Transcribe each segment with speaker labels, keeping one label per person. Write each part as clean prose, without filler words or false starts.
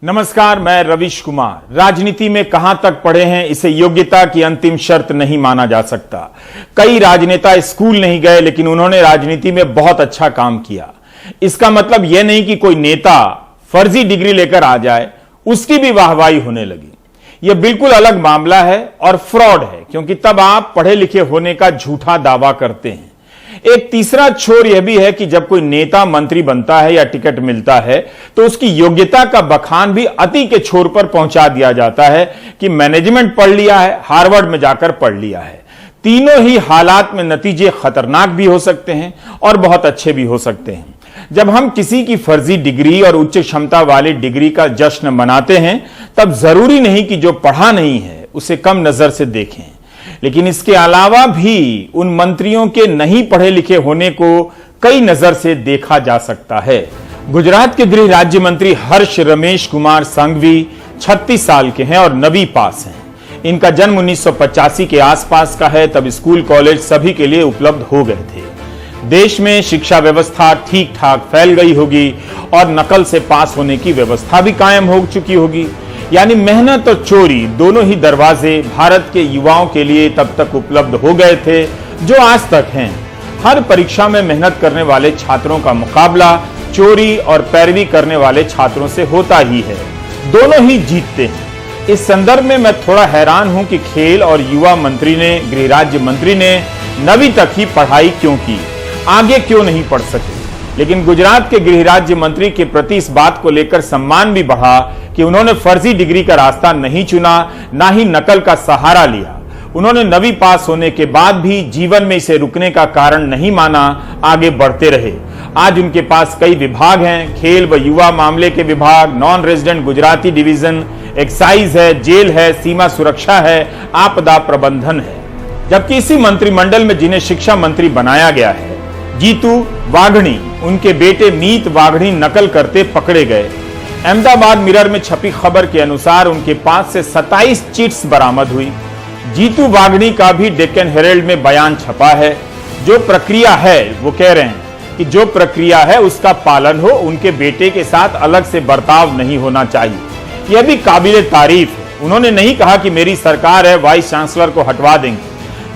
Speaker 1: नमस्कार, मैं रविश कुमार। राजनीति में कहां तक पढ़े हैं इसे योग्यता की अंतिम शर्त नहीं माना जा सकता। कई राजनेता स्कूल नहीं गए लेकिन उन्होंने राजनीति में बहुत अच्छा काम किया। इसका मतलब यह नहीं कि कोई नेता फर्जी डिग्री लेकर आ जाए उसकी भी वाहवाही होने लगी। यह बिल्कुल अलग मामला है और फ्रॉड है, क्योंकि तब आप पढ़े लिखे होने का झूठा दावा करते हैं। एक तीसरा छोर यह भी है कि जब कोई नेता मंत्री बनता है या टिकट मिलता है तो उसकी योग्यता का बखान भी अति के छोर पर पहुंचा दिया जाता है कि मैनेजमेंट पढ़ लिया है, हार्वर्ड में जाकर पढ़ लिया है। तीनों ही हालात में नतीजे खतरनाक भी हो सकते हैं और बहुत अच्छे भी हो सकते हैं। जब हम किसी की फर्जी डिग्री और उच्च क्षमता वाली डिग्री का जश्न मनाते हैं तब जरूरी नहीं कि जो पढ़ा नहीं है उसे कम नजर से देखें, लेकिन इसके अलावा भी उन मंत्रियों के नहीं पढ़े लिखे होने को कई नजर से देखा जा सकता है। गुजरात के गृह राज्य मंत्री हर्ष रमेश कुमार संघवी 36 साल के हैं और 9वीं पास हैं। इनका जन्म 1985 के आसपास का है, तब स्कूल कॉलेज सभी के लिए उपलब्ध हो गए थे। देश में शिक्षा व्यवस्था ठीक ठाक फैल गई होगी और नकल से पास होने की व्यवस्था भी कायम हो चुकी होगी। यानी मेहनत और चोरी दोनों ही दरवाजे भारत के युवाओं के लिए तब तक उपलब्ध हो गए थे जो आज तक हैं। हर परीक्षा में मेहनत करने वाले छात्रों का मुकाबला चोरी और पैरवी करने वाले छात्रों से होता ही है। दोनों ही जीतते हैं। इस संदर्भ में मैं थोड़ा हैरान हूं कि खेल और युवा मंत्री ने, गृह राज्य मंत्री ने 9वीं तक ही पढ़ाई क्यों की, आगे क्यों नहीं पढ़ सके। लेकिन गुजरात के गृह राज्य मंत्री के प्रति इस बात को लेकर सम्मान भी बढ़ा कि उन्होंने फर्जी डिग्री का रास्ता नहीं चुना, ना ही नकल का सहारा लिया। उन्होंने 9वीं पास होने के बाद भी जीवन में इसे रुकने का कारण नहीं माना, आगे बढ़ते रहे। आज उनके पास कई विभाग हैं, खेल व युवा मामले के विभाग, non resident Gujarati division, excise है, जेल है, सीमा सुरक्षा है, आपदा प्रबंधन है। जबकि इसी मंत्रिमंडल में जिन्हें शिक्षा मंत्री बनाया गया है, जीतू वाघणी, उनके बेटे मीत वाघणी नकल करते पकड़े गए। अहमदाबाद मिरर में छपी खबर के अनुसार उनके पास से 27 चिट्स बरामद हुई। जीतू वाघणी का भी डेक्कन हेराल्ड में बयान छपा है। जो प्रक्रिया है, वो कह रहे हैं कि जो प्रक्रिया है उसका पालन हो, उनके बेटे के साथ अलग से बर्ताव नहीं होना चाहिए। यह भी काबिले तारीफ है। उन्होंने नहीं कहा कि मेरी सरकार है, वाइस चांसलर को हटवा देंगे,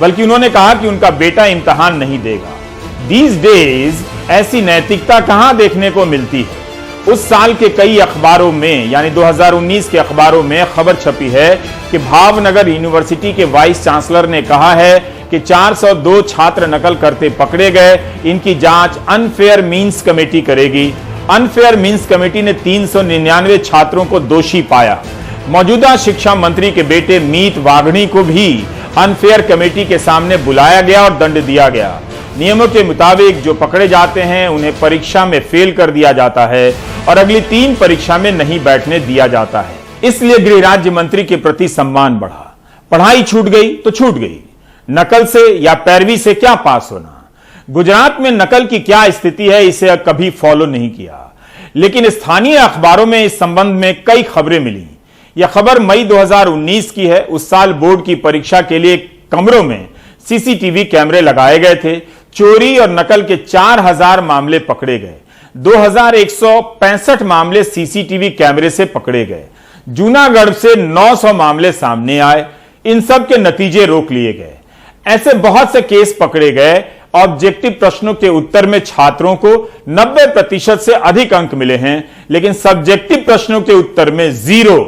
Speaker 1: बल्कि उन्होंने कहा कि उनका बेटा इम्तिहान नहीं देगा। These days ऐसी नैतिकता कहां देखने को मिलती है। उस साल के कई अखबारों में, यानी 2019 के अखबारों में खबर छपी है कि भावनगर यूनिवर्सिटी के वाइस चांसलर ने कहा है कि 402 छात्र नकल करते पकड़े गए, इनकी जांच अनफेयर मींस कमेटी करेगी। अनफेयर मींस कमेटी ने 399 छात्रों को दोषी पाया। मौजूदा शिक्षा मंत्री के बेटे मीत वाघणी को भी अनफेयर कमेटी के सामने बुलाया गया और दंड दिया गया। नियमों के मुताबिक जो पकड़े जाते हैं उन्हें परीक्षा में फेल कर दिया जाता है और अगली 3 परीक्षा में नहीं बैठने दिया जाता है। इसलिए गृह राज्य मंत्री के प्रति सम्मान बढ़ा। पढ़ाई छूट गई तो छूट गई, नकल से या पैरवी से क्या पास होना। गुजरात में नकल की क्या स्थिति है इसे कभी फॉलो नहीं किया, लेकिन स्थानीय अखबारों में इस संबंध में कई खबरें मिली। यह खबर मई 2019 की है। उस साल बोर्ड की परीक्षा के लिए कमरों में सीसीटीवी कैमरे लगाए गए थे। चोरी और नकल के 4000 मामले पकड़े गए। 2165 मामले सीसीटीवी कैमरे से पकड़े गए। जूनागढ़ से 900 मामले सामने आए। इन सब के नतीजे रोक लिए गए। ऐसे बहुत से केस पकड़े गए। ऑब्जेक्टिव प्रश्नों के उत्तर में छात्रों को 90% से अधिक अंक मिले हैं, लेकिन सब्जेक्टिव प्रश्नों के उत्तर में 0।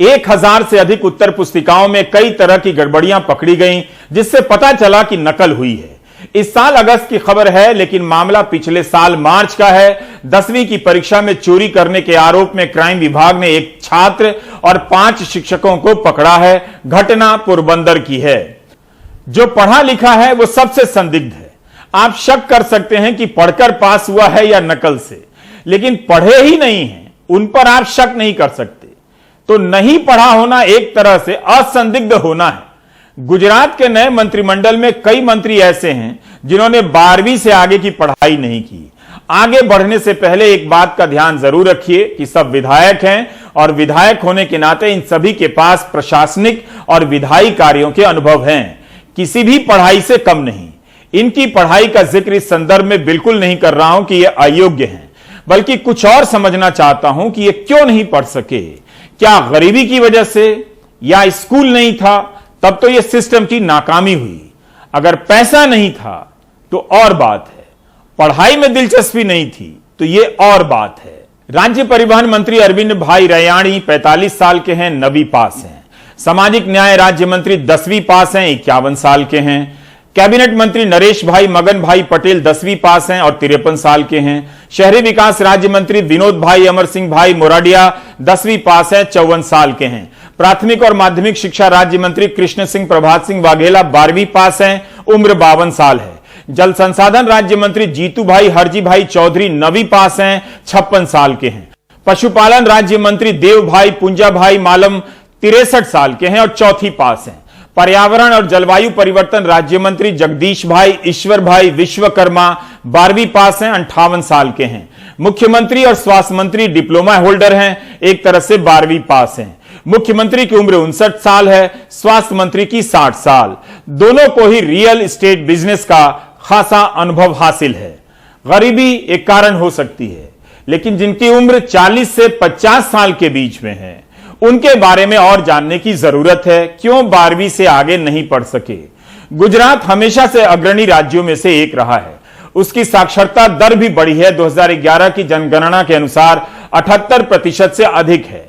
Speaker 1: 1000 से अधिक उत्तर पुस्तिकाओं में कई तरह की गड़बड़ियां पकड़ी गईं, जिससे पता चला कि नकल हुई है। इस साल अगस्त की खबर है, लेकिन मामला पिछले साल मार्च का है। 10वीं की परीक्षा में चोरी करने के आरोप में क्राइम विभाग ने 1 छात्र और 5 शिक्षकों को पकड़ा है। घटना पोरबंदर की है। जो पढ़ा लिखा है वो सबसे संदिग्ध है। आप शक कर सकते हैं कि पढ़कर पास हुआ है या नकल से, लेकिन पढ़े ही नहीं है उन पर आप शक नहीं कर सकते। तो नहीं पढ़ा होना एक तरह से असंदिग्ध होना है। गुजरात के नए मंत्रिमंडल में कई मंत्री ऐसे हैं जिन्होंने 12वीं से आगे की पढ़ाई नहीं की। आगे बढ़ने से पहले एक बात का ध्यान जरूर रखिए कि सब विधायक हैं और विधायक होने के नाते इन सभी के पास प्रशासनिक और विधायी कार्यों के अनुभव हैं, किसी भी पढ़ाई से कम नहीं। इनकी पढ़ाई का जिक्र इस संदर्भ में बिल्कुल नहीं कर रहा हूं कि ये अयोग्य हैं, बल्कि कुछ और समझना चाहता हूं कि ये क्यों नहीं पढ़ सके। क्या गरीबी की वजह से, या स्कूल नहीं था, तब तो यह सिस्टम की नाकामी हुई। अगर पैसा नहीं था तो और बात है, पढ़ाई में दिलचस्पी नहीं थी तो यह और बात है। राज्य परिवहन मंत्री अरविंद भाई रयाणी 45 साल के हैं, 9वीं पास हैं। सामाजिक न्याय राज्य मंत्री 10वीं पास हैं, 51 साल के हैं। कैबिनेट मंत्री नरेश भाई मगन भाई पटेल 10वीं पास हैं और 53 साल के हैं। शहरी विकास राज्य मंत्री विनोद भाई अमर सिंह भाई मोराडिया 10वीं पास हैं, 54 साल के हैं। प्राथमिक और माध्यमिक शिक्षा राज्य मंत्री कृष्ण सिंह प्रभात सिंह वाघेला 12वीं पास हैं, उम्र 52 साल है। जल संसाधन राज्य मंत्री जीतू भाई हरजी भाई चौधरी 9वीं पास हैं, 56 साल के हैं। पशुपालन राज्य मंत्री देव भाई पुंजा भाई मालम 63 साल के हैं और 4थी पास हैं। पर्यावरण और जलवायु परिवर्तन राज्य मंत्री जगदीश भाई ईश्वर भाई विश्वकर्मा 12वीं पास हैं, 58 साल के हैं। मुख्यमंत्री और स्वास्थ्य मंत्री डिप्लोमा होल्डर हैं, एक तरह से 12वीं पास हैं। मुख्यमंत्री की उम्र 59 साल है, स्वास्थ्य मंत्री की 60 साल। दोनों को ही रियल एस्टेट बिजनेस का खासा अनुभव हासिल है। गरीबी एक कारण हो सकती है, लेकिन जिनकी उम्र 40 से 50 साल के बीच में है उनके बारे में और जानने की जरूरत है। क्यों 12वीं से आगे नहीं पढ़ सके? गुजरात हमेशा से अग्रणी राज्यों में से एक रहा है। उसकी साक्षरता दर भी बढ़ी है। 2011 की जनगणना के अनुसार 78% से अधिक है।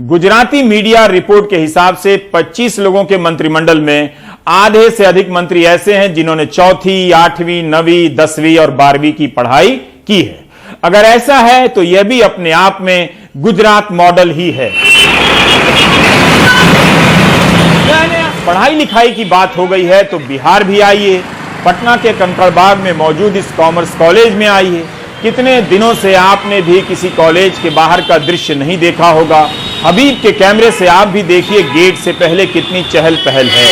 Speaker 1: गुजराती मीडिया रिपोर्ट के हिसाब से 25 लोगों के मंत्रिमंडल में आधे से अधिक मंत्री ऐसे हैं जिन्होंने 4वीं, 8वीं, 9वीं, 10वीं और 12वीं की पढ़ाई की है। अगर ऐसा है तो यह भी अपने आप में गुजरात मॉडल ही है। पढ़ाई लिखाई की बात हो गई है तो बिहार भी आइए। पटना के कंकड़बाग में मौजूद इस कॉमर्स कॉलेज में आइए। कितने दिनों से आपने भी किसी कॉलेज के बाहर का दृश्य नहीं देखा होगा। हबीब के कैमरे से आप भी देखिए गेट से पहले कितनी चहल पहल है।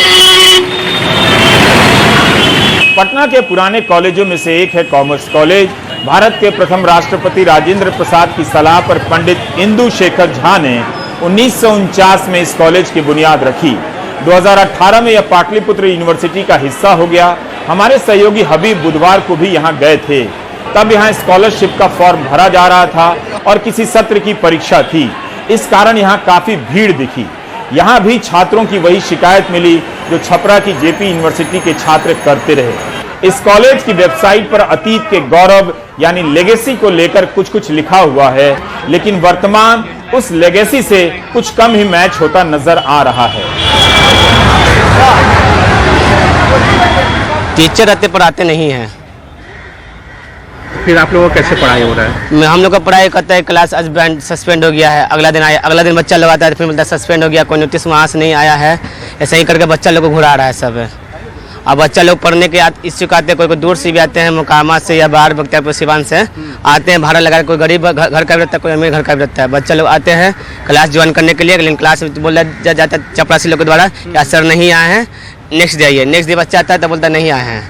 Speaker 1: पटना के पुराने कॉलेजों में से एक है कॉमर्स कॉलेज। भारत के प्रथम राष्ट्रपति राजेंद्र प्रसाद की सलाह पर पंडित इंदु शेखर झा ने 1949 में इस कॉलेज की बुनियाद रखी। 2018 में यह पाटलिपुत्र यूनिवर्सिटी का हिस्सा हो गया। हमारे सहयोगी हबीब बुधवार को भी यहां गए थे। तब यहां स्कॉलरशिप का फॉर्म भरा जा रहा था और किसी सत्र की परीक्षा थी। इस कारण यहां काफी भीड़ दिखी। यहां भी छात्रों की वही शिकायत मिली जो छपरा की जेपी यूनिवर्सिटी के छात्र करते रहे। इस कॉलेज की वेबसाइट पर अतीत के गौरव यानी लेगेसी को लेकर कुछ लिखा हुआ है, लेकिन वर्तमान उस लेगेसी से कुछ कम ही मैच होता नजर आ रहा है।
Speaker 2: टीचर रहते पढ़ाते नहीं हैं।
Speaker 3: फिर आप लोगों को कैसे पढ़ाई हो रहा है?
Speaker 2: हम लोग का पढ़ाई करता है, क्लास आज सस्पेंड हो गया है, अगला दिन आया, अगला दिन बच्चा लोग आता है फिर मिलता है सस्पेंड हो गया, कोई नोटिस वहाँ से नहीं आया है। ऐसे ही करके बच्चा लोग को घुरा रहा है सब। अब बच्चा लोग पढ़ने के इच्छुक आते हैं, कोई दूर से भी आते हैं, मोकामा से या बाहर बख्तियारपुर सिवान से आते हैं भाड़ा लगा। कोई गरीब घर का भी रहता है, कोई अमीर घर का भी रहता है। बच्चा लोग आते हैं क्लास ज्वाइन करने के लिए, लेकिन क्लास बोला जाता है चपरासी लोग के द्वारा या सर नहीं आए हैं, नेक्स्ट डे आइए। नेक्स्ट डे बच्चा आता है तो बोलता नहीं आए हैं।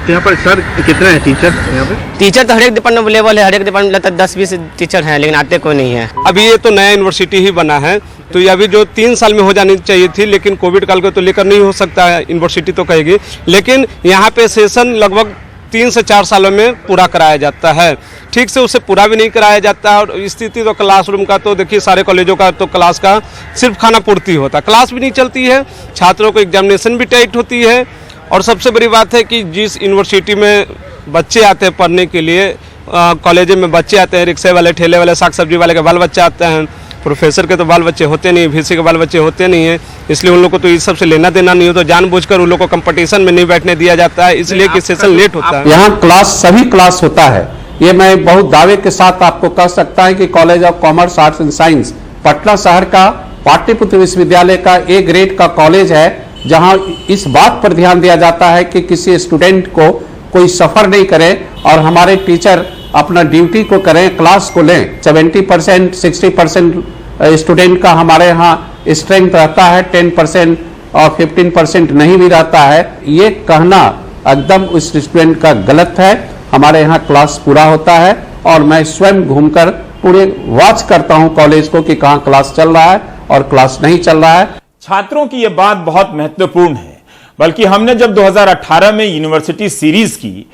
Speaker 3: तो यहाँ पर सर कितने हैं टीचर? यहाँ पे
Speaker 2: टीचर तो हर एक डिपार्टमेंट लेवल है, हर एक डिपार्टमेंट लगता है 10-20 टीचर हैं, लेकिन आते कोई नहीं है।
Speaker 4: अभी ये तो नया यूनिवर्सिटी ही बना है, तो ये अभी जो 3 साल में हो जानी चाहिए थी, लेकिन कोविड काल को तो लेकर नहीं हो सकता है, यूनिवर्सिटी तो कहेगी। लेकिन यहाँ पे सेशन लगभग 3 से 4 सालों में पूरा कराया जाता है। ठीक से उसे पूरा भी नहीं कराया जाता। और स्थिति तो क्लासरूम का तो देखिए, सारे कॉलेजों का तो क्लास का सिर्फ खाना पूर्ति होता है, क्लास भी नहीं चलती है, छात्रों को एग्जामिनेशन भी टाइट होती है। और सबसे बड़ी बात है कि जिस यूनिवर्सिटी में बच्चे आते हैं पढ़ने के लिए, कॉलेज में बच्चे आते हैं, रिक्शे वाले, ठेले वाले, साग सब्जी वाले के बाल बच्चे आते हैं, प्रोफेसर के तो बाल बच्चे होते नहीं, वीसी के बाल बच्चे होते नहीं हैं, इसलिए उन लोग को तो इस सब से लेना देना नहीं हो, तो जानबूझकर उन लोग को कंपटीशन में नहीं बैठने दिया जाता है, इसलिए कि सेशन लेट होता है।
Speaker 5: यहाँ क्लास सभी क्लास होता है, ये मैं बहुत दावे के साथ आपको कह सकता है कि college of commerce arts and science Patna शहर का पाटलिपुत्र विश्वविद्यालय का ए ग्रेड का कॉलेज है, जहां इस बात पर ध्यान दिया जाता है कि किसी स्टूडेंट को कोई सफर नहीं करे और हमारे टीचर अपना ड्यूटी को करें, क्लास को लें। 70% 60% स्टूडेंट का हमारे यहाँ स्ट्रेंथ रहता है, 10% और 15% नहीं भी रहता है। ये कहना एकदम उस स्टूडेंट का गलत है। हमारे यहाँ क्लास पूरा होता है और मैं स्वयं घूमकर पूरे वॉच करता हूँ कॉलेज को कि कहाँ क्लास चल रहा है और क्लास नहीं चल रहा है।
Speaker 1: छात्रों की यह बात बहुत महत्वपूर्ण है। बल्कि हमने जब 2018 में यूनिवर्सिटी सीरीज की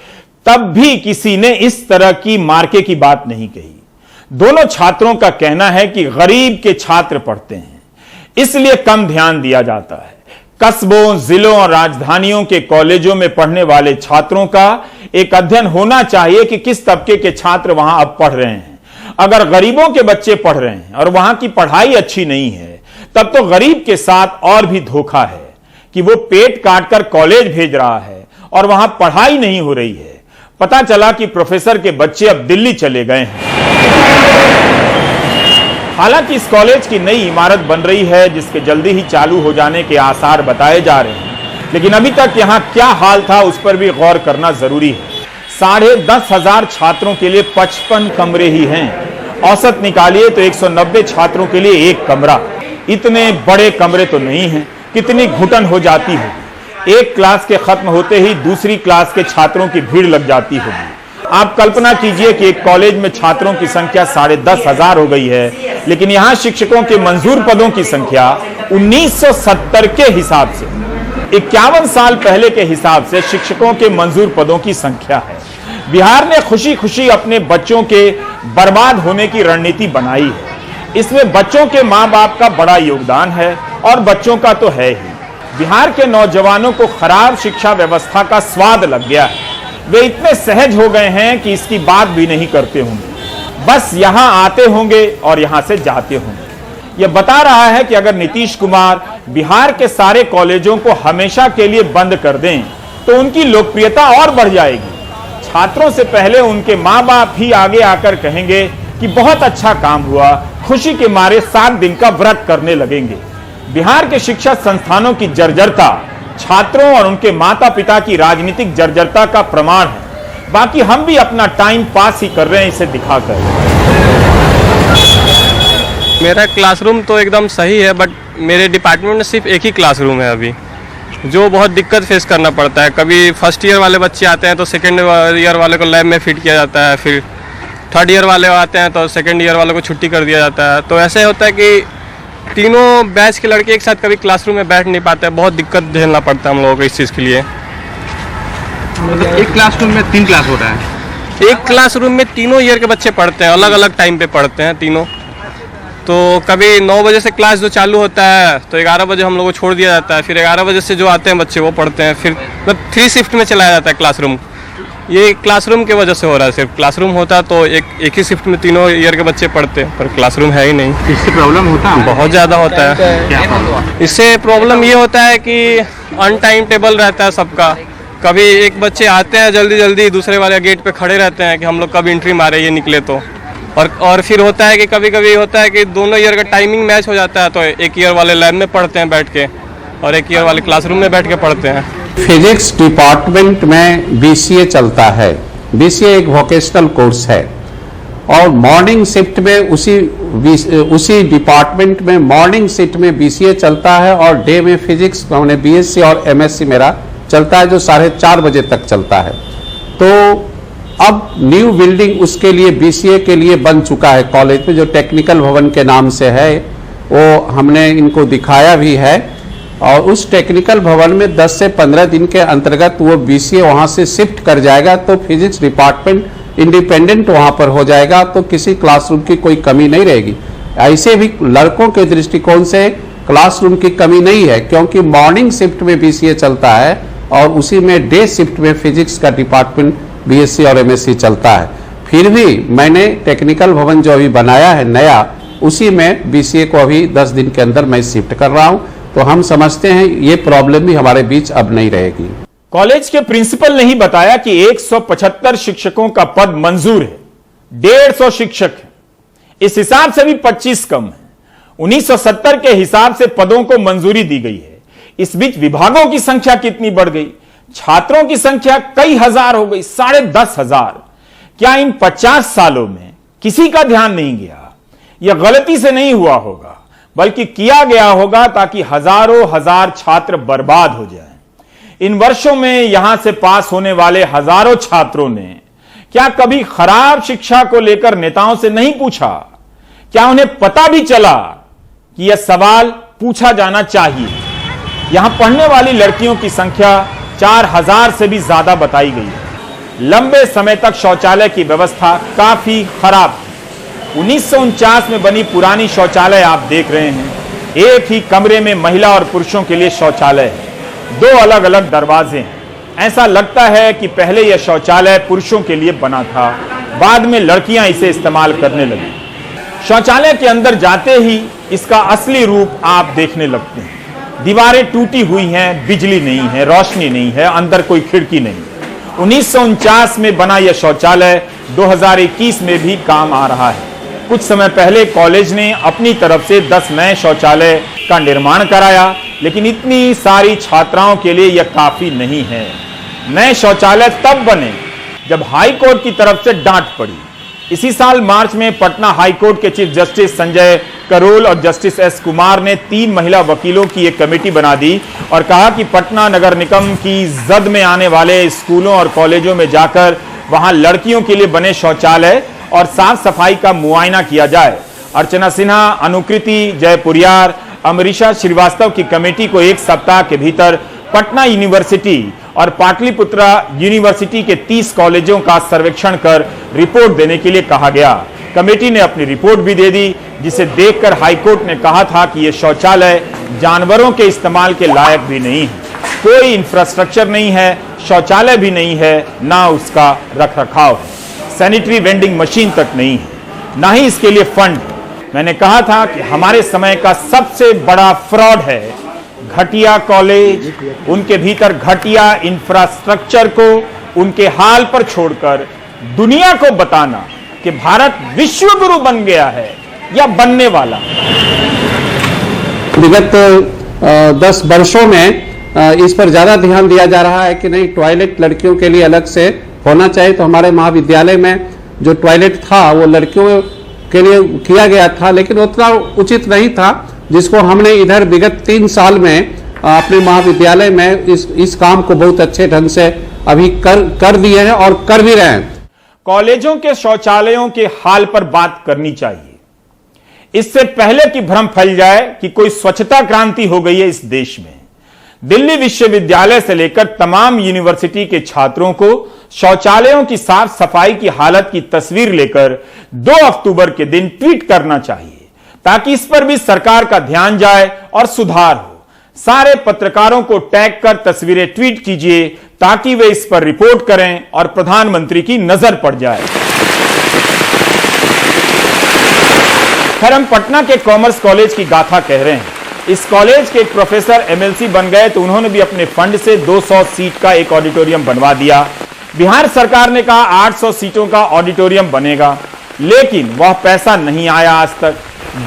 Speaker 1: तब भी किसी ने इस तरह की मार्के की बात नहीं कही। दोनों छात्रों का कहना है कि गरीब के छात्र पढ़ते हैं, इसलिए कम ध्यान दिया जाता है। कस्बों, जिलों और राजधानियों के कॉलेजों में पढ़ने वाले छात्रों का एक अध्ययन होना चाहिए कि किस तबके के छात्र वहां अब पढ़ रहे हैं। अगर गरीबों के बच्चे पढ़ रहे हैं और वहां की पढ़ाई अच्छी नहीं है, तब तो गरीब के साथ और भी धोखा है कि वो पेट काटकर कॉलेज भेज रहा है और वहां पढ़ाई नहीं हो रही है। पता चला कि प्रोफेसर के बच्चे अब दिल्ली चले गए हैं। हालांकि इस कॉलेज की नई इमारत बन रही है, जिसके जल्दी ही चालू हो जाने के आसार बताए जा रहे हैं, लेकिन अभी तक यहां क्या हाल था उस पर भी गौर करना जरूरी है। 10,500 छात्रों के लिए 55 कमरे ही हैं। औसत निकालिए तो 190 छात्रों के लिए एक कमरा। इतने बड़े कमरे तो नहीं हैं। कितनी घुटन हो जाती होगी। एक क्लास के खत्म होते ही दूसरी क्लास के छात्रों की भीड़ लग जाती होगी। आप कल्पना कीजिए कि एक कॉलेज में छात्रों की संख्या 10,500 हो गई है, लेकिन यहां शिक्षकों के मंजूर पदों की संख्या 1970 के हिसाब से 51 साल पहले के हिसाब से शिक्षकों के मंजूर पदों की संख्या है। बिहार ने खुशी खुशी अपने बच्चों के बर्बाद होने की रणनीति बनाई है। इसमें बच्चों के मां बाप का बड़ा योगदान है और बच्चों का तो है ही। बिहार के नौजवानों को खराब शिक्षा व्यवस्था का स्वाद लग गया है। वे इतने सहज हो गए हैं कि इसकी बात भी नहीं करते होंगे, बस यहां आते होंगे और यहां से जाते होंगे। यह बता रहा है कि अगर नीतीश कुमार बिहार के सारे कॉलेजों को हमेशा के लिए बंद कर दें तो उनकी लोकप्रियता और बढ़ जाएगी। छात्रों से पहले उनके मां बाप ही आगे आकर कहेंगे कि बहुत अच्छा काम हुआ, खुशी के मारे 7 दिन का व्रत करने लगेंगे। बिहार के शिक्षा संस्थानों की जर्जरता छात्रों और उनके माता पिता की राजनीतिक जर्जरता का प्रमाण है। बाकी हम भी अपना टाइम पास ही कर रहे हैं इसे दिखाकर।
Speaker 6: मेरा क्लासरूम तो एकदम सही है, बट मेरे डिपार्टमेंट में सिर्फ एक ही क्लासरूम है अभी, जो बहुत दिक्कत फेस करना पड़ता है। कभी फर्स्ट ईयर वाले बच्चे आते हैं तो सेकेंड ईयर वाले को लैब में फिट किया जाता है, फिर थर्ड ईयर वाले आते हैं तो सेकेंड ईयर वालों को छुट्टी कर दिया जाता है। तो ऐसे होता है कि तीनों बैच के लड़के एक साथ कभी क्लासरूम में बैठ नहीं पाते, बहुत दिक्कत झेलना पड़ता है हम लोगों को इस चीज़ के लिए।
Speaker 3: एक क्लासरूम में 3 क्लास होता है।
Speaker 6: एक क्लासरूम में तीनों ईयर के बच्चे पढ़ते हैं, अलग अलग टाइम पे पढ़ते हैं तीनों। तो कभी 9 बजे से क्लास जो चालू होता है तो 11 बजे हम लोग को छोड़ दिया जाता है, फिर 11 बजे से जो आते हैं बच्चे वो पढ़ते हैं, फिर मतलब 3 शिफ्ट में चलाया जाता है क्लासरूम। ये क्लासरूम की वजह से हो रहा है। सिर्फ क्लासरूम होता तो एक ही शिफ्ट में तीनों ईयर के बच्चे पढ़ते, पर क्लासरूम है ही नहीं।
Speaker 3: इससे प्रॉब्लम होता है?
Speaker 6: बहुत ज़्यादा होता है। इससे प्रॉब्लम ये होता है कि अनटाइम टेबल रहता है सबका। कभी एक बच्चे आते हैं जल्दी जल्दी, दूसरे वाले गेट पे खड़े रहते हैं कि हम लोग कब एंट्री मारे ये निकले तो। और फिर होता है कि कभी कभी होता है कि दोनों ईयर का टाइमिंग मैच हो जाता है, तो एक ईयर वाले लैब में पढ़ते हैं बैठ के और एक ईयर वाले क्लासरूम में बैठ के पढ़ते हैं।
Speaker 5: फिजिक्स डिपार्टमेंट में बीसीए चलता है। बीसीए एक वोकेशनल कोर्स है और मॉर्निंग शिफ्ट में उसी डिपार्टमेंट में मॉर्निंग शिफ्ट में बीसीए चलता है और डे में फिजिक्स मैंने बीएससी और एमएससी मेरा चलता है, जो 4:30 बजे तक चलता है। तो अब न्यू बिल्डिंग उसके लिए बीसीए के लिए बन चुका है कॉलेज में, जो टेक्निकल भवन के नाम से है। वो हमने इनको दिखाया भी है और उस टेक्निकल भवन में 10 से 15 दिन के अंतर्गत वो बीसीए वहाँ से शिफ्ट कर जाएगा, तो फिजिक्स डिपार्टमेंट इंडिपेंडेंट वहाँ पर हो जाएगा, तो किसी क्लासरूम की कोई कमी नहीं रहेगी। ऐसे भी लड़कों के दृष्टिकोण से क्लासरूम की कमी नहीं है, क्योंकि मॉर्निंग शिफ्ट में बीसीए चलता है और उसी में डे शिफ्ट में फिजिक्स का डिपार्टमेंट बीएससी और एमएससी चलता है। फिर भी मैंने टेक्निकल भवन जो अभी बनाया है नया, उसी में बीसीए को अभी 10 दिन के अंदर मैं शिफ्ट कर रहा हूँ। तो हम समझते हैं ये प्रॉब्लम भी हमारे बीच अब नहीं रहेगी।
Speaker 1: कॉलेज के प्रिंसिपल ने ही बताया कि 175 शिक्षकों का पद मंजूर है, 150 शिक्षक है। इस हिसाब से भी 25 कम है। 1970 के हिसाब से पदों को मंजूरी दी गई है। इस बीच विभागों की संख्या कितनी बढ़ गई, छात्रों की संख्या कई हजार हो गई, 10,500। क्या इन 50 सालों में किसी का ध्यान नहीं गया? यह गलती से नहीं हुआ होगा, बल्कि किया गया होगा ताकि हजारों हजार छात्र बर्बाद हो जाएं। इन वर्षों में यहां से पास होने वाले हजारों छात्रों ने क्या कभी खराब शिक्षा को लेकर नेताओं से नहीं पूछा? क्या उन्हें पता भी चला कि यह सवाल पूछा जाना चाहिए? यहां पढ़ने वाली लड़कियों की संख्या 4,000 से भी ज्यादा बताई गई है। लंबे समय तक शौचालय की व्यवस्था काफी खराब थी। 1949 में बनी पुरानी शौचालय आप देख रहे हैं, एक ही कमरे में महिला और पुरुषों के लिए शौचालय है, 2 अलग अलग दरवाजे हैं। ऐसा लगता है कि पहले यह शौचालय पुरुषों के लिए बना था, बाद में लड़कियां इसे इस्तेमाल करने लगी। शौचालय के अंदर जाते ही इसका असली रूप आप देखने लगते हैं। दीवारें टूटी हुई हैं, बिजली नहीं है, रोशनी नहीं है, अंदर कोई खिड़की नहीं। 1949 में बना यह शौचालय 2021 में भी काम आ रहा है। कुछ समय पहले कॉलेज ने अपनी तरफ से 10 नए शौचालय का निर्माण कराया, लेकिन इतनी सारी छात्राओं के लिए यह काफी नहीं है। नए शौचालय तब बने जब हाई कोर्ट की तरफ से डांट पड़ी। इसी साल मार्च में पटना हाई कोर्ट के चीफ जस्टिस संजय करोल और जस्टिस एस कुमार ने 3 महिला वकीलों की एक कमेटी बना दी और कहा कि पटना नगर निगम की जद में आने वाले स्कूलों और कॉलेजों में जाकर वहां लड़कियों के लिए बने शौचालय और साफ सफाई का मुआयना किया जाए। अर्चना सिन्हा, अनुकृति जयपुरियार, अमरीशा श्रीवास्तव की कमेटी को 1 सप्ताह के भीतर पटना यूनिवर्सिटी और पाटलिपुत्रा यूनिवर्सिटी के 30 कॉलेजों का सर्वेक्षण कर रिपोर्ट देने के लिए कहा गया। कमेटी ने अपनी रिपोर्ट भी दे दी, जिसे देखकर हाईकोर्ट ने कहा था कि यह शौचालय जानवरों के इस्तेमाल के लायक भी नहीं है, कोई इंफ्रास्ट्रक्चर नहीं है, शौचालय भी नहीं है, ना उसका रखरखाव है, सैनिटरी वेंडिंग मशीन तक नहीं है, ना ही इसके लिए फंड। मैंने कहा था कि हमारे समय का सबसे बड़ा फ्रॉड है घटिया कॉलेज, उनके भीतर घटिया इंफ्रास्ट्रक्चर को उनके हाल पर छोड़कर दुनिया को बताना कि भारत विश्व गुरु बन गया है या बनने वाला।
Speaker 5: विगत 10 वर्षों में इस पर ज्यादा ध्यान दिया जा रहा है कि नहीं, टॉयलेट लड़कियों के लिए अलग से होना चाहिए। तो हमारे महाविद्यालय में जो टॉयलेट था वो लड़कियों के लिए किया गया था, लेकिन उतना उचित नहीं था, जिसको हमने इधर विगत 3 साल में अपने महाविद्यालय में इस काम को बहुत अच्छे ढंग से अभी कर दिए हैं और कर भी रहे हैं।
Speaker 1: कॉलेजों के शौचालयों के हाल पर बात करनी चाहिए, इससे पहले कि भ्रम फैल जाए कि कोई स्वच्छता क्रांति हो गई है इस देश में। दिल्ली विश्वविद्यालय से लेकर तमाम यूनिवर्सिटी के छात्रों को शौचालयों की साफ सफाई की हालत की तस्वीर लेकर 2 अक्टूबर के दिन ट्वीट करना चाहिए, ताकि इस पर भी सरकार का ध्यान जाए और सुधार हो। सारे पत्रकारों को टैग कर तस्वीरें ट्वीट कीजिए, ताकि वे इस पर रिपोर्ट करें और प्रधानमंत्री की नजर पड़ जाए। खैर, हम पटना के कॉमर्स कॉलेज की गाथा कह रहे हैं। इस कॉलेज के एक प्रोफेसर एमएलसी बन गए तो उन्होंने भी अपने फंड से 200 सीट का एक ऑडिटोरियम बनवा दिया। बिहार सरकार ने कहा 800 सीटों का ऑडिटोरियम बनेगा, लेकिन वह पैसा नहीं आया आज तक।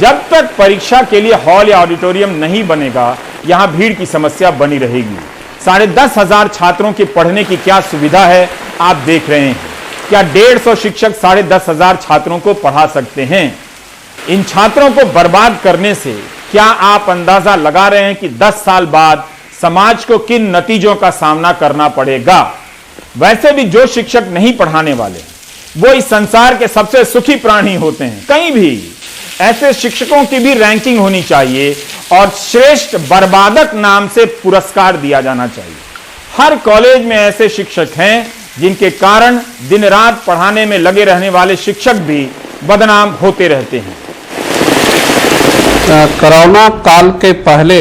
Speaker 1: जब तक परीक्षा के लिए हॉल या ऑडिटोरियम नहीं बनेगा, यहां भीड़ की समस्या बनी रहेगी। 10,500 छात्रों के पढ़ने की क्या सुविधा है आप देख रहे हैं। क्या 150 शिक्षक 10,500 छात्रों को पढ़ा सकते हैं? इन छात्रों को बर्बाद करने से क्या आप अंदाजा लगा रहे हैं कि 10 साल बाद समाज को किन नतीजों का सामना करना पड़ेगा? वैसे भी जो शिक्षक नहीं पढ़ाने वाले वो इस संसार के सबसे सुखी प्राणी होते हैं। कहीं भी ऐसे शिक्षकों की भी रैंकिंग होनी चाहिए और श्रेष्ठ बर्बादक नाम से पुरस्कार दिया जाना चाहिए। हर कॉलेज में ऐसे शिक्षक हैं जिनके कारण दिन रात पढ़ाने में लगे रहने वाले शिक्षक भी बदनाम होते रहते हैं।
Speaker 5: कोरोना काल के पहले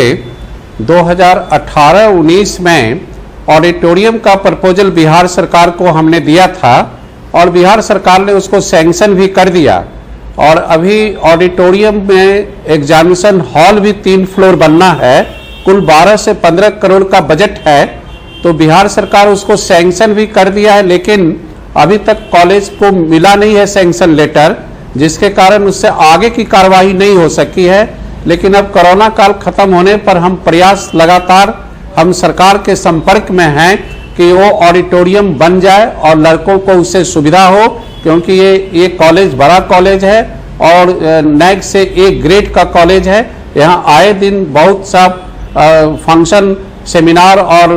Speaker 5: 2018-19 में ऑडिटोरियम का प्रपोजल बिहार सरकार को हमने दिया था और बिहार सरकार ने उसको सैंक्शन भी कर दिया। और अभी ऑडिटोरियम में एग्जामिनेशन हॉल भी 3 फ्लोर बनना है। कुल 12 से 15 करोड़ का बजट है, तो बिहार सरकार उसको सैंक्शन भी कर दिया है, लेकिन अभी तक कॉलेज को मिला नहीं है सैंक्शन लेटर, जिसके कारण उससे आगे की कार्रवाई नहीं हो सकी है। लेकिन अब कोरोना काल खत्म होने पर हम प्रयास लगातार हम सरकार के संपर्क में हैं कि वो ऑडिटोरियम बन जाए और लड़कों को उससे सुविधा हो, क्योंकि ये कॉलेज बड़ा कॉलेज है और नैक से A ग्रेड का कॉलेज है। यहाँ आए दिन बहुत सा फंक्शन, सेमिनार और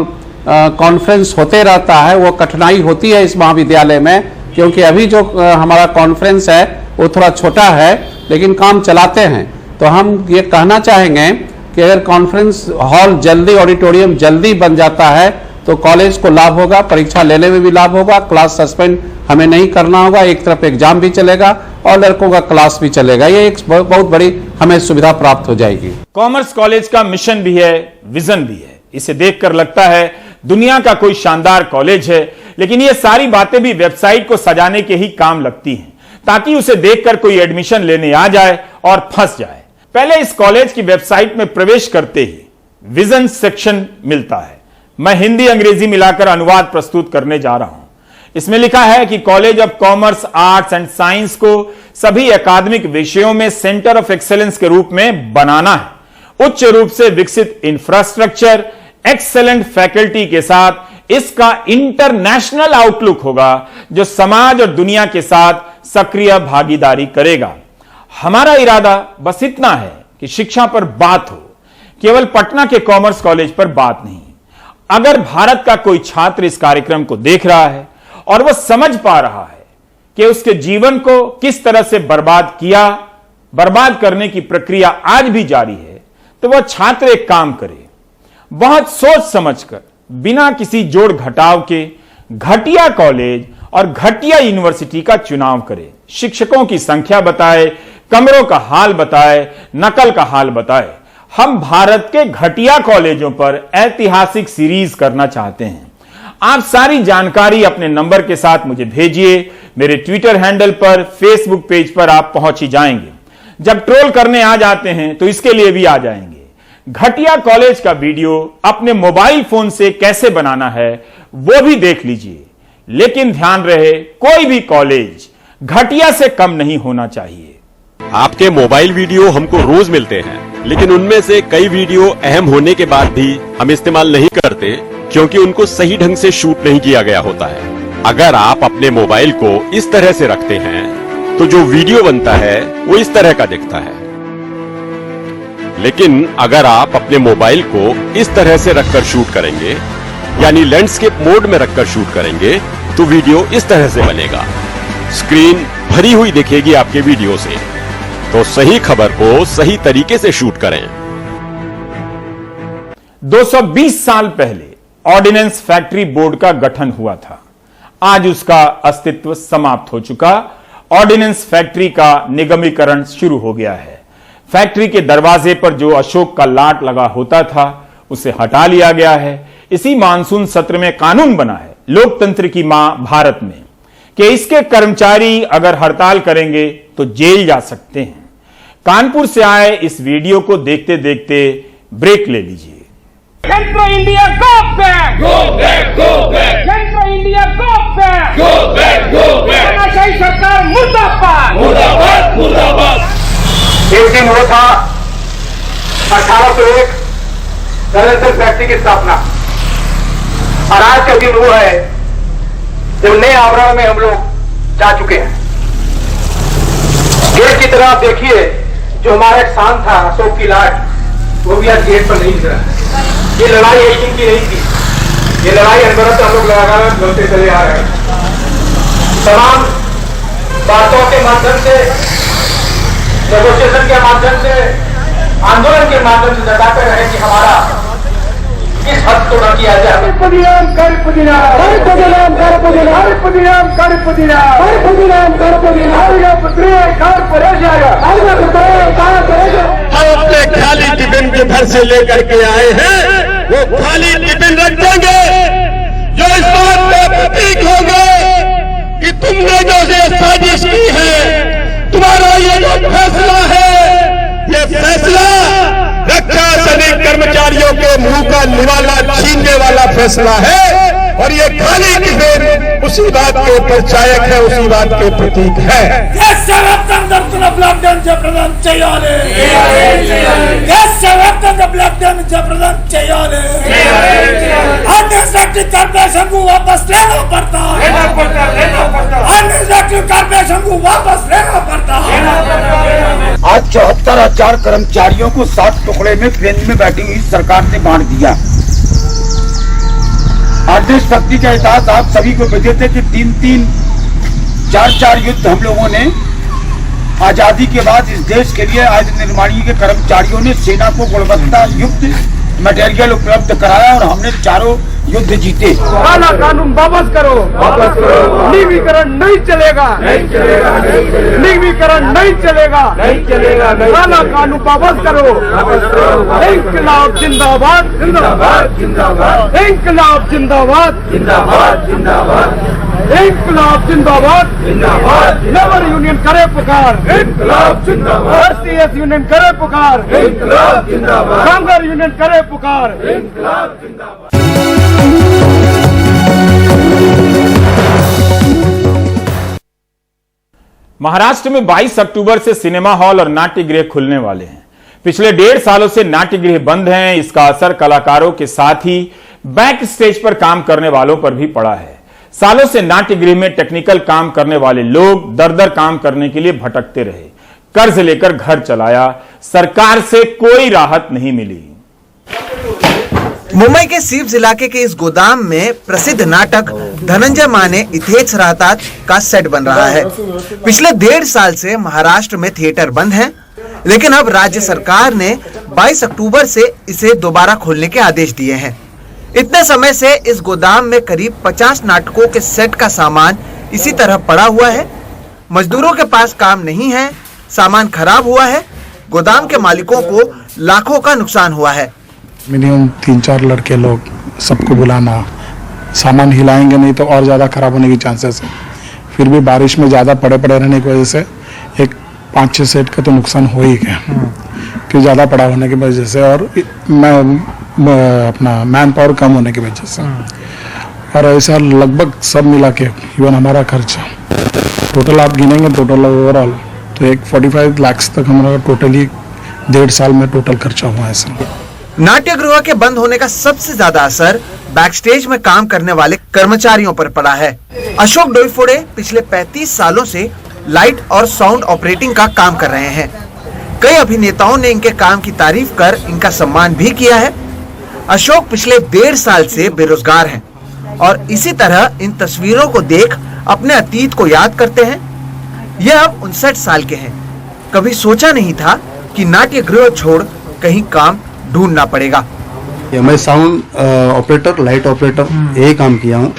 Speaker 5: कॉन्फ्रेंस होते रहता है। वो कठिनाई होती है इस महाविद्यालय में, क्योंकि अभी जो हमारा कॉन्फ्रेंस है वो थोड़ा छोटा है, लेकिन काम चलाते हैं। तो हम ये कहना चाहेंगे कि अगर कॉन्फ्रेंस हॉल जल्दी, ऑडिटोरियम जल्दी बन जाता है तो कॉलेज को लाभ होगा, परीक्षा लेने में भी लाभ होगा, क्लास सस्पेंड हमें नहीं करना होगा, एक तरफ एग्जाम भी चलेगा और लड़कों का क्लास भी चलेगा। ये एक बहुत बड़ी हमें सुविधा प्राप्त हो जाएगी।
Speaker 1: कॉमर्स कॉलेज का मिशन भी है, विजन भी है। इसे देखकर लगता है दुनिया का कोई शानदार कॉलेज है, लेकिन ये सारी बातें भी वेबसाइट को सजाने के ही काम लगती हैं, ताकि उसे देखकर कोई एडमिशन लेने आ जाए और फंस जाए। पहले इस कॉलेज की वेबसाइट में प्रवेश करते ही विजन सेक्शन मिलता है। मैं हिंदी अंग्रेजी मिलाकर अनुवाद प्रस्तुत करने जा रहा हूं। इसमें लिखा है कि college of commerce, arts and science को सभी अकादमिक विषयों में सेंटर ऑफ एक्सेलेंस के रूप में बनाना है। उच्च रूप से विकसित इंफ्रास्ट्रक्चर, एक्सेलेंट फैकल्टी के साथ इसका इंटरनेशनल आउटलुक होगा, जो समाज और दुनिया के साथ सक्रिय भागीदारी करेगा। हमारा इरादा बस इतना है कि शिक्षा पर बात हो, केवल पटना के कॉमर्स कॉलेज पर बात नहीं। अगर भारत का कोई छात्र इस कार्यक्रम को देख रहा है और वह समझ पा रहा है कि उसके जीवन को किस तरह से बर्बाद करने की प्रक्रिया आज भी जारी है, तो वह छात्र एक काम करे, बहुत सोच समझकर, बिना किसी जोड़ घटाव के घटिया कॉलेज और घटिया यूनिवर्सिटी का चुनाव करे। शिक्षकों की संख्या बताए, कमरों का हाल बताए, नकल का हाल बताए। हम भारत के घटिया कॉलेजों पर ऐतिहासिक सीरीज करना चाहते हैं। आप सारी जानकारी अपने नंबर के साथ मुझे भेजिए। मेरे ट्विटर हैंडल पर, फेसबुक पेज पर आप पहुंच ही जाएंगे। जब ट्रोल करने आ जाते हैं तो इसके लिए भी आ जाएंगे। घटिया कॉलेज का वीडियो अपने मोबाइल फोन से कैसे बनाना है वो भी देख लीजिए, लेकिन ध्यान रहे कोई भी कॉलेज घटिया से कम नहीं होना चाहिए।
Speaker 7: आपके मोबाइल वीडियो हमको रोज मिलते हैं, लेकिन उनमें से कई वीडियो अहम होने के बाद भी हम इस्तेमाल नहीं करते, क्योंकि उनको सही ढंग से शूट नहीं किया गया होता है। अगर आप अपने मोबाइल को इस तरह से रखते हैं तो जो वीडियो बनता है वो इस तरह का दिखता है, लेकिन अगर आप अपने मोबाइल को इस तरह से रखकर शूट करेंगे, यानी लैंडस्केप मोड में रखकर शूट करेंगे, तो वीडियो इस तरह से बनेगा। स्क्रीन भरी हुई दिखेगी आपके वीडियो से। तो सही खबर को सही तरीके से शूट करें।
Speaker 1: 220 साल पहले ऑर्डिनेंस फैक्ट्री बोर्ड का गठन हुआ था। आज उसका अस्तित्व समाप्त हो चुका। ऑर्डिनेंस फैक्ट्री का निगमीकरण शुरू हो गया है। फैक्ट्री के दरवाजे पर जो अशोक का लाट लगा होता था उसे हटा लिया गया है। इसी मानसून सत्र में कानून बना है, लोकतंत्र की मां भारत में, कि इसके कर्मचारी अगर हड़ताल करेंगे तो जेल जा सकते हैं। कानपुर से आए इस वीडियो को देखते देखते ब्रेक ले लीजिए।
Speaker 8: Central India, go back! Go back, go back! Central India, go back! Go back, go back! तानाशाही सरकार मुर्दाबाद! मुर्दाबाद, मुर्दाबाद!
Speaker 9: एक दिन वो था 1801 दरअसल फैक्ट्री की स्थापना, और आज का दिन वो है जब नए आवरण में हम लोग जा चुके हैं। गेट की तरह आप देखिए, जो हमारा एक शान था अशोक की लाट, वो भी आज गेट पर नहीं दिख रहा। ये लड़ाई एक दिन की नहीं थी, ये लड़ाई अनवरत हम लोग लगातार लड़ते चले आ रहे हैं। तमाम बातों के माध्यम से, नेगोशिएशन के माध्यम से, आंदोलन के माध्यम से जताते रहे कि हमारा किस हद को न किया जाए।
Speaker 7: हम अपने खाली टिफिन के घर से लेकर के आए हैं, वो खाली टिफिन रख देंगे, जो इस बात का प्रतीक होगा कि तुमने जो ये साजिश की है, तुम्हारा ये जो फैसला है, ये फैसला रक्षा सैनिक कर्मचारियों के मुंह का निवाला छीनने वाला फैसला है, और ये खाली टिफिन उसी बात के परिचायक है, उसी बात के प्रतीक है।
Speaker 8: कॉर्पोरेशन को वापस लेना पड़ता है, कॉर्पोरेशन को वापस लेना पड़ता है।
Speaker 9: आज 74,000 कर्मचारियों को 7 टुकड़े में बेंच में बैठी हुई सरकार ने बांट दिया। आदेश शक्ति का एहसास आप सभी को बचे थे कि 3-3, 4-4 युद्ध हम लोगों ने आजादी के बाद इस देश के लिए आज निर्माणी के कर्मचारियों ने सेना को गुणवत्ता युक्त
Speaker 10: मटेरियल उपलब्ध कराया और हमने चारों युद्ध जीते।
Speaker 8: काला कानून वापस करो, वापस करो। निजीकरण नहीं चलेगा, नहीं चलेगा, नहीं चलेगा। निजीकरण नहीं चलेगा, नहीं चलेगा। काला कानून वापस करो, वापस करो। इंकलाब जिंदाबाद, जिंदाबाद, जिंदाबाद। इंकलाब जिंदाबाद, जिंदाबाद, जिंदाबाद। इंकलाब जिंदाबाद, जिंदाबाद। लेबर यूनियन करे पुकार, इंकलाब जिंदाबाद। एसटीएस यूनियन करे पुकार, इंकलाब जिंदाबाद। कामगार यूनियन करे पुकार, इंकलाब जिंदाबाद।
Speaker 1: महाराष्ट्र में 22 अक्टूबर से सिनेमा हॉल और नाट्यगृह खुलने वाले हैं। पिछले 1.5 सालों से नाट्यगृह बंद हैं। इसका असर कलाकारों के साथ ही बैक स्टेज पर काम करने वालों पर भी पड़ा है। सालों से नाट्यगृह में टेक्निकल काम करने वाले लोग दर काम करने के लिए भटकते रहे, कर्ज लेकर घर चलाया, सरकार से कोई राहत नहीं मिली।
Speaker 11: मुंबई के सीव्स इलाके के इस गोदाम में प्रसिद्ध नाटक धनंजय माने इथेच राहतात का सेट बन रहा है। पिछले 1.5 साल से महाराष्ट्र में थिएटर बंद हैं, लेकिन अब राज्य सरकार ने 22 अक्टूबर से इसे दोबारा खोलने के आदेश दिए हैं। इतने समय से इस गोदाम में करीब 50 नाटकों के सेट का सामान इसी तरह पड़ा हुआ है। मजदूरों के पास काम नहीं है, सामान खराब हुआ है, गोदाम के मालिकों को लाखों का नुकसान हुआ है।
Speaker 12: मिनिमम 3-4 लड़के लोग, सबको बुलाना, सामान हिलाएंगे नहीं तो और ज़्यादा खराब होने की चांसेस है। फिर भी बारिश में ज़्यादा पड़े रहने की वजह से एक 5-6 सेट का तो नुकसान हो ही गया, कि ज़्यादा पड़ा होने की वजह से और अपना मैन पावर कम होने की वजह से। और ऐसा लगभग सब मिला के इवन हमारा खर्चा टोटल आप गिनेंगे टोटल ओवरऑल तो एक 45 लाख तक हमारा टोटली 1.5 साल में टोटल खर्चा हुआ है सर।
Speaker 11: नाट्यगृह के बंद होने का सबसे ज्यादा असर बैकस्टेज में काम करने वाले कर्मचारियों पर पड़ा है। अशोक डोईफोड़े पिछले 35 सालों से लाइट और साउंड ऑपरेटिंग का काम कर रहे हैं। कई अभिनेताओं ने इनके काम की तारीफ कर इनका सम्मान भी किया है। अशोक पिछले 1.5 साल से बेरोजगार हैं और इसी तरह इन तस्वीरों को देख अपने अतीत को याद करते हैं। यह अब 59 साल के हैं। कभी सोचा नहीं था कि नाट्यगृह छोड़ कहीं काम ढूंढना पड़ेगा।
Speaker 13: मैं साउंड ऑपरेटर, लाइट ऑपरेटर यही काम किया हूँ।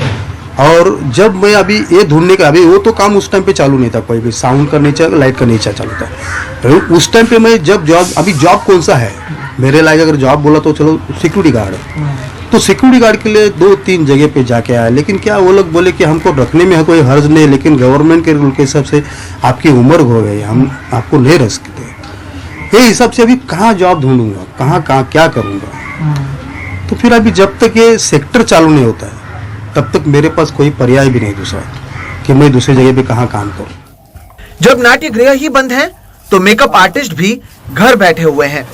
Speaker 13: और जब मैं अभी ये ढूंढने का, अभी वो तो काम उस टाइम पे चालू नहीं था, कोई भी साउंड का नहीं चला, लाइट का नहीं चालू था। उस टाइम पे मैं जब जॉब, अभी जॉब कौन सा है मेरे लायक, अगर जॉब बोला तो चलो सिक्योरिटी गार्ड, तो सिक्योरिटी गार्ड के लिए 2-3 जगह पे जाके आया। लेकिन क्या वो लोग बोले कि हमको रखने में कोई हर्ज नहीं, लेकिन गवर्नमेंट के रूल के हिसाब से आपकी उम्र हो गई, हम आपको नहीं रख सकते। ये हिसाब से अभी कहाँ जॉब ढूंढूंगा, कहाँ क्या करूँगा। तो फिर अभी जब तक ये सेक्टर चालू नहीं होता है तब तक मेरे पास कोई पर्याय भी नहीं दूसरा कि मैं दूसरी जगह पे कहाँ काम करूँ।
Speaker 11: जब नाट्यगृह ही बंद हैं, तो मेकअप आर्टिस्ट भी घर बैठे हुए हैं।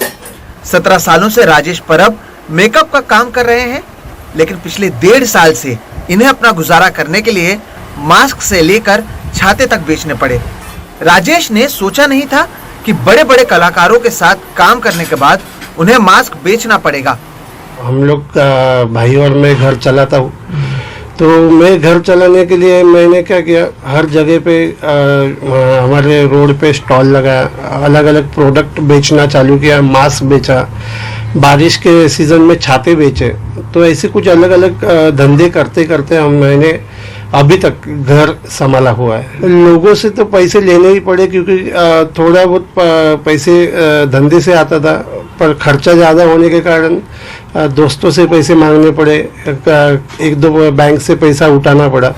Speaker 11: 17 सालों से राजेश परब मेकअप का काम कर रहे हैं, लेकिन पिछले 1.5 साल से इन्हें अपना गुजारा करने के लिए मास्क से लेकर छाते तक बेचने पड़े। राजेश ने सोचा नहीं था कि बड़े बड़े कलाकारों के साथ काम करने के बाद उन्हें मास्क बेचना पड़ेगा।
Speaker 14: हम लोग का भाई और मैं घर चलाता हूँ, तो मैं घर चलाने के लिए मैंने क्या किया, हर जगह पे हमारे रोड पे स्टॉल लगाया, अलग अलग प्रोडक्ट बेचना चालू किया, मास्क बेचा, बारिश के सीज़न में छाते बेचे। तो ऐसे कुछ अलग अलग धंधे करते करते मैंने अभी तक घर संभाला हुआ है। लोगों से तो पैसे लेने ही पड़े, क्योंकि थोड़ा बहुत पैसे धंधे से आता था, पर खर्चा ज़्यादा होने के कारण दोस्तों से पैसे मांगने पड़े, 1-2 बैंक से पैसा उठाना पड़ा।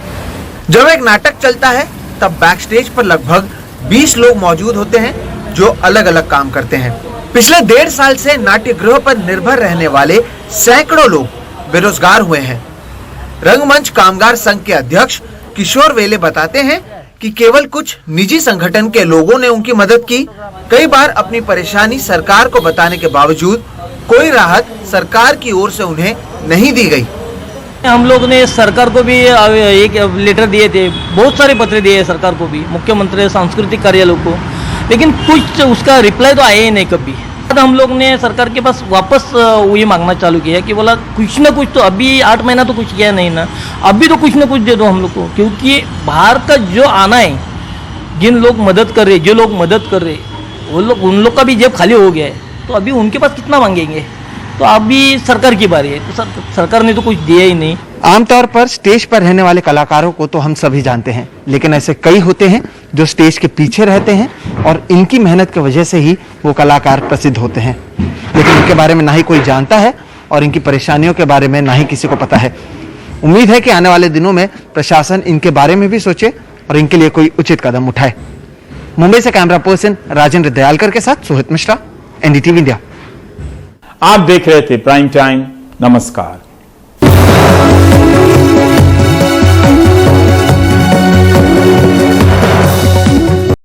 Speaker 11: जब एक नाटक चलता है तब बैकस्टेज पर लगभग 20 लोग मौजूद होते हैं जो अलग अलग काम करते हैं। पिछले 1.5 साल से नाट्यगृह पर निर्भर रहने वाले सैकड़ों लोग बेरोजगार हुए हैं। रंगमंच कामगार संघ के अध्यक्ष किशोर वेले बताते हैं कि केवल कुछ निजी संगठन के लोगों ने उनकी मदद की। कई बार अपनी परेशानी सरकार को बताने के बावजूद कोई राहत सरकार की ओर से उन्हें नहीं दी गई।
Speaker 15: हम लोग ने सरकार को भी एक लेटर दिए थे, बहुत सारे पत्र दिए सरकार को भी, मुख्यमंत्री सांस्कृतिक कार्यालय को, लेकिन कुछ उसका रिप्लाई तो आया ही नहीं कभी। हम लोग ने सरकार के पास वापस ये मांगना चालू किया कि बोला कुछ ना कुछ तो, अभी 8 महीना तो कुछ किया नहीं ना, अभी तो कुछ ना कुछ दे दो हम लोग को, क्योंकि बाहर का जो आना है, जिन लोग मदद कर रहे, जो लोग मदद कर रहे, वो लोग, उन लोग का भी जेब खाली हो गया है, तो अभी उनके पास कितना मांगेंगे। तो अभी सरकार की बारी है, तो सरकार ने तो कुछ दिया ही नहीं।
Speaker 11: आमतौर पर स्टेज पर रहने वाले कलाकारों को तो हम सभी जानते हैं, लेकिन ऐसे कई होते हैं जो स्टेज के पीछे रहते हैं और इनकी मेहनत की वजह से ही वो कलाकार प्रसिद्ध होते हैं, लेकिन इनके बारे में ना ही कोई जानता है और इनकी परेशानियों के बारे में ना ही किसी को पता है। उम्मीद है कि आने वाले दिनों में प्रशासन इनके बारे में भी सोचे और इनके लिए कोई उचित कदम उठाए। मुंबई से कैमरा पर्सन राजेंद्र दयालकर के साथ सोहित मिश्रा, एनडीटीवी इंडिया।
Speaker 1: आप देख रहे थे प्राइम टाइम। नमस्कार।